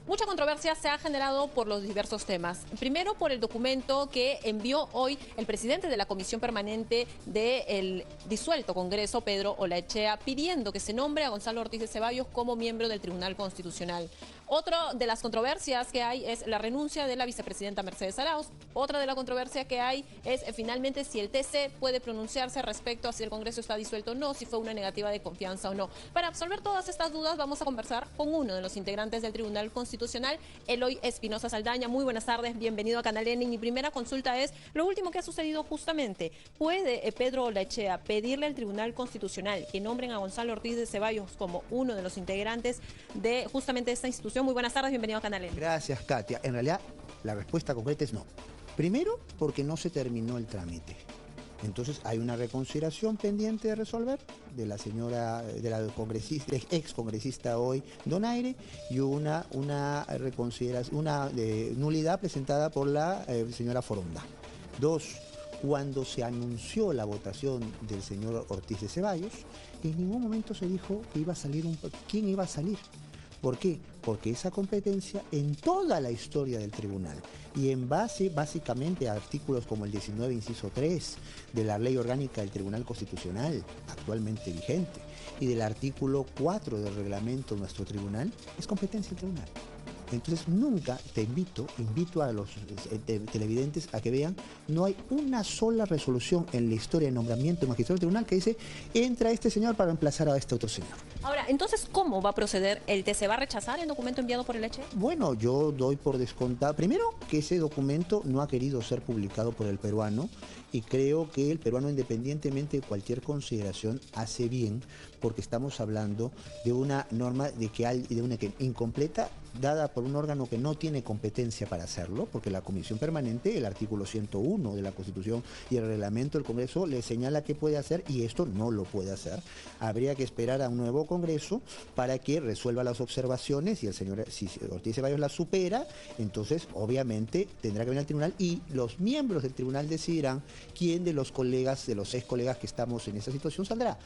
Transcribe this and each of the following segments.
Mucha controversia se ha generado por los diversos temas. Primero, por el documento que envió hoy el presidente de la Comisión Permanente del disuelto Congreso, Pedro Olaechea, pidiendo que se nombre a Gonzalo Ortiz de Ceballos como miembro del Tribunal Constitucional. Otra de las controversias que hay es la renuncia de la vicepresidenta Mercedes Arauz. Otra de la controversia que hay es finalmente si el TC puede pronunciarse respecto a si el Congreso está disuelto o no, si fue una negativa de confianza o no. Para absolver todas estas dudas vamos a conversar con uno de los integrantes del Tribunal Constitucional, Eloy Espinosa Saldaña. Muy buenas tardes, bienvenido a Canal N. Mi primera consulta es lo último que ha sucedido justamente. ¿Puede Pedro Olaechea pedirle al Tribunal Constitucional que nombren a Gonzalo Ortiz de Ceballos como uno de los integrantes de justamente esta institución? Muy buenas tardes, bienvenido a Canal N. Gracias, Katia. En realidad, la respuesta concreta es no. Primero, porque no se terminó el trámite. Entonces hay una reconsideración pendiente de resolver de la señora, de la congresista, ex congresista hoy, Donaire, y una reconsideración, una nulidad presentada por la señora Foronda. Dos, cuando se anunció la votación del señor Ortiz de Ceballos, en ningún momento se dijo que iba a salir quién iba a salir. ¿Por qué? Porque esa competencia en toda la historia del tribunal y en base básicamente a artículos como el 19, inciso 3 de la Ley Orgánica del Tribunal Constitucional, actualmente vigente, y del artículo 4 del reglamento de nuestro tribunal, es competencia del tribunal. Entonces nunca invito a los televidentes a que vean, no hay una sola resolución en la historia de nombramiento de magistrado del tribunal que dice, entra este señor para reemplazar a este otro señor. Ahora, entonces, ¿cómo va a proceder el TC? ¿Va a rechazar el documento enviado por Olaechea? Bueno, yo doy por descontado, primero, que ese documento no ha querido ser publicado por el peruano y creo que el peruano, independientemente de cualquier consideración, hace bien porque estamos hablando de una norma incompleta dada por un órgano que no tiene competencia para hacerlo, porque la Comisión Permanente, el artículo 101 de la Constitución y el reglamento del Congreso le señala qué puede hacer y esto no lo puede hacer. Habría que esperar a un nuevo Congreso para que resuelva las observaciones y si Ortiz de Ceballos las supera, entonces obviamente tendrá que venir al tribunal y los miembros del tribunal decidirán quién de los colegas, de los 6 colegas que estamos en esa situación saldrá.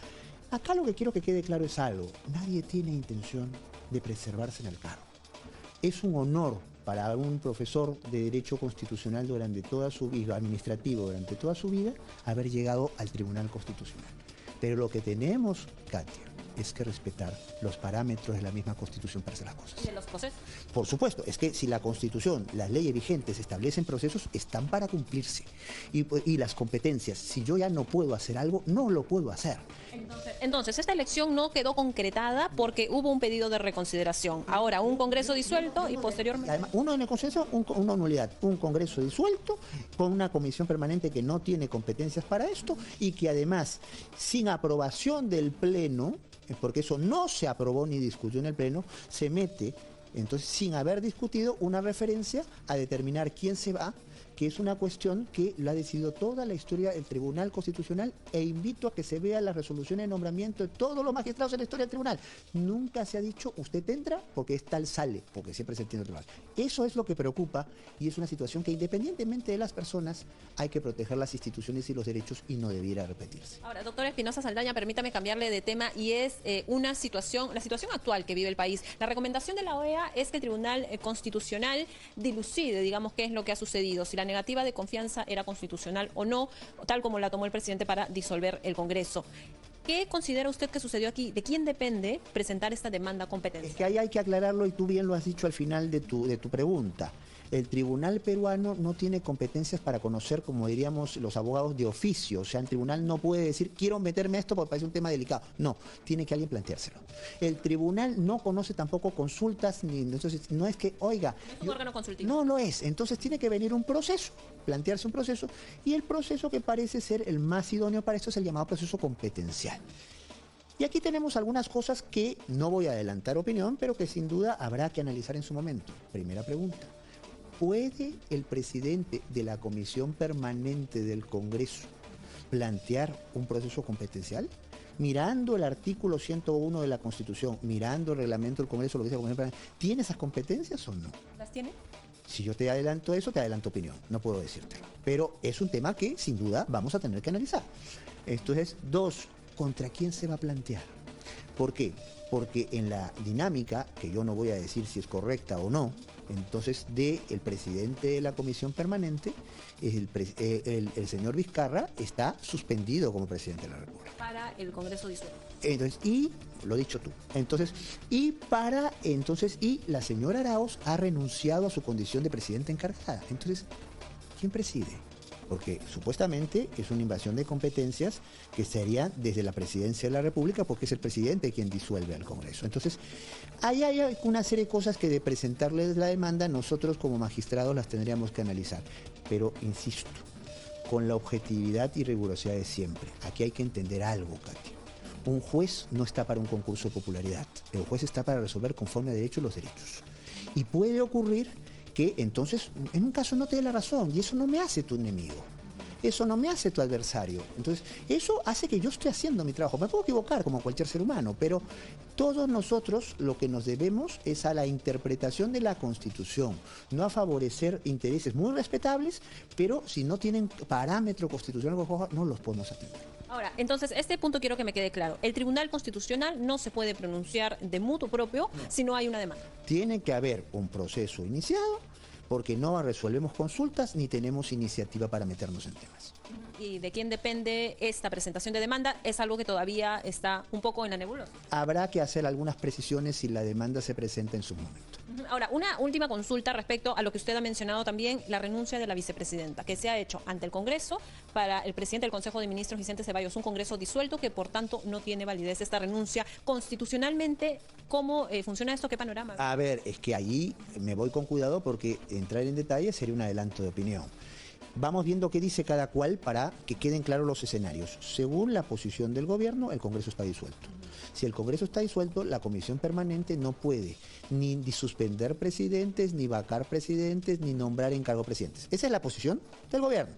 Acá lo que quiero que quede claro es algo, nadie tiene intención de preservarse en el cargo. Es un honor para un profesor de Derecho Constitucional durante toda su vida, administrativo durante toda su vida, haber llegado al Tribunal Constitucional. Pero lo que tenemos, Katia, es que respetar los parámetros de la misma Constitución para hacer las cosas. ¿Y de los procesos? Por supuesto, es que si la Constitución, las leyes vigentes establecen procesos, están para cumplirse. Y las competencias, si yo ya no puedo hacer algo, no lo puedo hacer. Entonces, esta elección no quedó concretada porque hubo un pedido de reconsideración. Ahora, un Congreso disuelto y posteriormente... Además, uno en el consenso, una nulidad, un Congreso disuelto con una comisión permanente que no tiene competencias para esto y que además, sin aprobación del Pleno, porque eso no se aprobó ni discutió en el Pleno, se mete, entonces, sin haber discutido, una referencia a determinar quién se va, que es una cuestión que la ha decidido toda la historia del Tribunal Constitucional e invito a que se vea las resoluciones de nombramiento de todos los magistrados en la historia del Tribunal. Nunca se ha dicho, usted entra porque es tal sale, porque siempre se entiende el tribunal. Eso es lo que preocupa y es una situación que independientemente de las personas hay que proteger las instituciones y los derechos y no debiera repetirse. Ahora, doctora Espinosa Saldaña, permítame cambiarle de tema y es la situación actual que vive el país. La recomendación de la OEA es que el Tribunal Constitucional dilucide, digamos, qué es lo que ha sucedido, si la negativa de confianza era constitucional o no, tal como la tomó el presidente para disolver el Congreso. ¿Qué considera usted que sucedió aquí? ¿De quién depende presentar esta demanda competencia? Es que ahí hay que aclararlo y tú bien lo has dicho al final de tu pregunta. El tribunal peruano no tiene competencias para conocer, como diríamos los abogados, de oficio. O sea, el tribunal no puede decir, quiero meterme a esto porque parece un tema delicado. No, tiene que alguien planteárselo. El tribunal no conoce tampoco consultas, entonces no es que, oiga... ¿Es un órgano consultivo? No lo es. Entonces tiene que venir un proceso, plantearse un proceso, y el proceso que parece ser el más idóneo para esto es el llamado proceso competencial. Y aquí tenemos algunas cosas que no voy a adelantar opinión, pero que sin duda habrá que analizar en su momento. Primera pregunta. ¿Puede el presidente de la Comisión Permanente del Congreso plantear un proceso competencial? Mirando el artículo 101 de la Constitución, mirando el reglamento del Congreso, lo que dice la Comisión Permanente, ¿tiene esas competencias o no? ¿Las tiene? Si yo te adelanto eso, te adelanto opinión, no puedo decírtelo. Pero es un tema que, sin duda, vamos a tener que analizar. Entonces, 2, ¿contra quién se va a plantear? ¿Por qué? Porque en la dinámica, que yo no voy a decir si es correcta o no, entonces del presidente de la comisión permanente, el señor Vizcarra está suspendido como presidente de la República. Para el Congreso disuelto. Entonces, y lo dicho tú. Entonces, y la señora Arauz ha renunciado a su condición de presidenta encargada. Entonces, ¿quién preside? Porque supuestamente es una invasión de competencias que sería desde la presidencia de la República, porque es el presidente quien disuelve al Congreso. Entonces, ahí hay una serie de cosas que de presentarles la demanda, nosotros como magistrados las tendríamos que analizar. Pero, insisto, con la objetividad y rigurosidad de siempre. Aquí hay que entender algo, Katia. Un juez no está para un concurso de popularidad. El juez está para resolver conforme a derecho los derechos. Y puede ocurrir que entonces en un caso no te dé la razón y eso no me hace tu enemigo, eso no me hace tu adversario. Entonces eso hace que yo esté haciendo mi trabajo. Me puedo equivocar como cualquier ser humano, pero todos nosotros lo que nos debemos es a la interpretación de la Constitución, no a favorecer intereses muy respetables, pero si no tienen parámetro constitucional no los podemos atender. Ahora, entonces, este punto quiero que me quede claro. El Tribunal Constitucional no se puede pronunciar de mutuo propio si no hay una demanda. Tiene que haber un proceso iniciado porque no resolvemos consultas ni tenemos iniciativa para meternos en temas. ¿Y de quién depende esta presentación de demanda? Es algo que todavía está un poco en la nebulosa. Habrá que hacer algunas precisiones si la demanda se presenta en su momento. Ahora, una última consulta respecto a lo que usted ha mencionado también, la renuncia de la vicepresidenta, que se ha hecho ante el Congreso para el presidente del Consejo de Ministros, Vicente Ceballos, un Congreso disuelto que por tanto no tiene validez esta renuncia. Constitucionalmente, ¿cómo funciona esto? ¿Qué panorama? A ver, es que allí me voy con cuidado porque entrar en detalle sería un adelanto de opinión. Vamos viendo qué dice cada cual para que queden claros los escenarios. Según la posición del gobierno, el Congreso está disuelto. Si el Congreso está disuelto, la comisión permanente no puede ni suspender presidentes, ni vacar presidentes, ni nombrar en cargo presidentes. Esa es la posición del gobierno.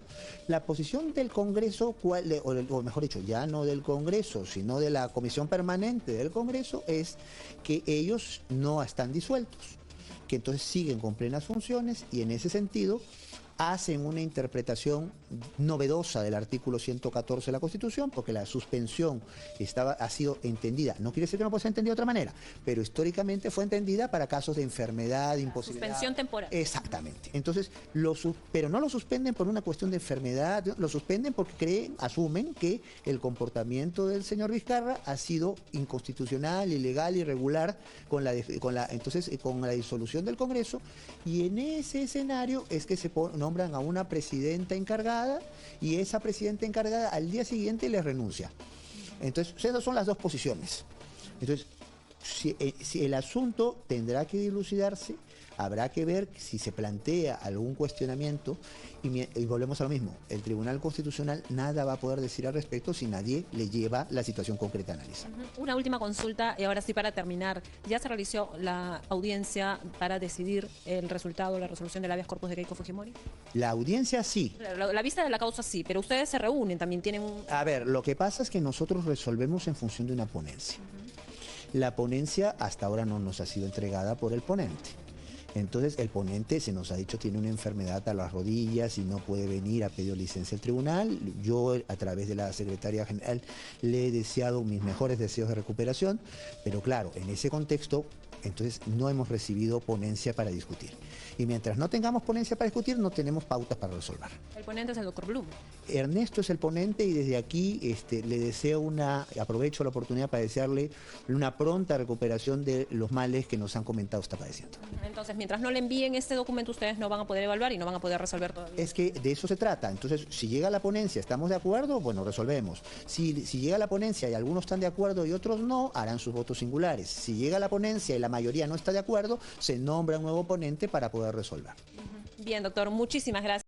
La posición del Congreso, o mejor dicho, ya no del Congreso, sino de la comisión permanente del Congreso, es que ellos no están disueltos, que entonces siguen con plenas funciones y en ese sentido hacen una interpretación novedosa del artículo 114 de la Constitución, porque la suspensión ha sido entendida, no quiere decir que no pueda ser entendida de otra manera, pero históricamente fue entendida para casos de enfermedad, imposibilidad. Suspensión temporal. Exactamente. Entonces, pero no lo suspenden por una cuestión de enfermedad, lo suspenden porque asumen que el comportamiento del señor Vizcarra ha sido inconstitucional, ilegal, irregular con la disolución del Congreso, y en ese escenario es que se nombran a una presidenta encargada y esa presidenta encargada al día siguiente le renuncia. Entonces, esas son las dos posiciones. Entonces, si el asunto tendrá que dilucidarse, habrá que ver si se plantea algún cuestionamiento y volvemos a lo mismo. El Tribunal Constitucional nada va a poder decir al respecto si nadie le lleva la situación concreta a analizar. Una última consulta y ahora sí para terminar. ¿Ya se realizó la audiencia para decidir el resultado, la resolución del habeas corpus de Keiko Fujimori? La audiencia sí. La vista de la causa sí, pero ustedes se reúnen, también tienen un... A ver, lo que pasa es que nosotros resolvemos en función de una ponencia. La ponencia hasta ahora no nos ha sido entregada por el ponente. Entonces el ponente, se nos ha dicho, tiene una enfermedad a las rodillas y no puede venir, ha pedido licencia al tribunal. Yo a través de la secretaria general le he deseado mis mejores deseos de recuperación, pero claro, en ese contexto, entonces no hemos recibido ponencia para discutir. Y mientras no tengamos ponencia para discutir, no tenemos pautas para resolver. El ponente es el doctor Blum. Ernesto es el ponente y desde aquí le deseo aprovecho la oportunidad para desearle una pronta recuperación de los males que nos han comentado está padeciendo. Entonces, mientras no le envíen este documento, ustedes no van a poder evaluar y no van a poder resolver todavía. Es que de eso se trata. Entonces, si llega la ponencia, ¿estamos de acuerdo? Bueno, resolvemos. Si llega la ponencia y algunos están de acuerdo y otros no, harán sus votos singulares. Si llega la ponencia y la mayoría no está de acuerdo, se nombra un nuevo ponente para poder resolver. Bien, doctor, muchísimas gracias.